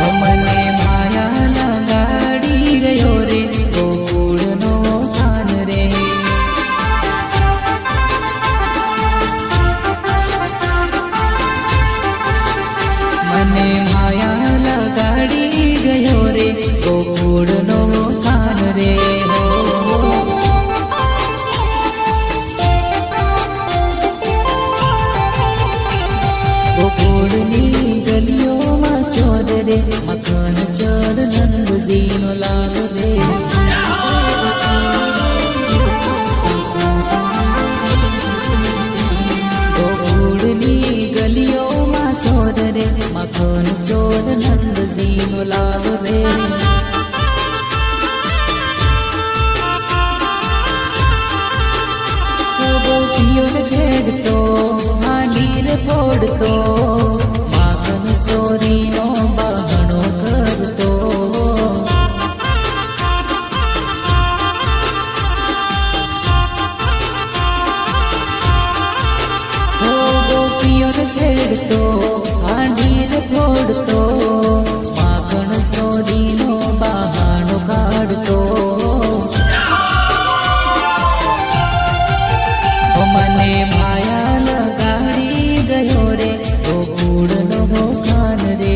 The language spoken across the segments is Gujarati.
મને માયા લગાડી ગયો રે ગોકુળનો કાન રે. મને માયા લગાડી ગયો રે ગોકુળનો કાન રે. ગોકુળની ગલીઓમાં ચોર રે મકાન ચોર નંદજીનો લાલ રે. ગોકુળની ગલીઓમાં ચોર રે મકાન ચોર નંદજીનો લાલ રે. ગોપીઓને છેડતો હાંડીર ફોડતો માખણ ચોરીનો બહાનો કરતો. ગોપીઓને છેડતો હાંડીર ફોડતો માખણ ચોરીનો બહાનો કાઢતો. મને માયા લગાડી ગયો રે ગોકુળનો કાન રે.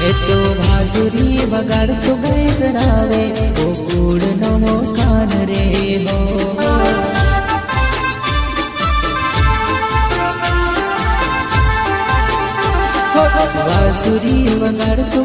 એ તો ભાજુરી વગાડતો બેસરાવે ગોકુળનો કાન રે હો. બાંસુરી વગાડતો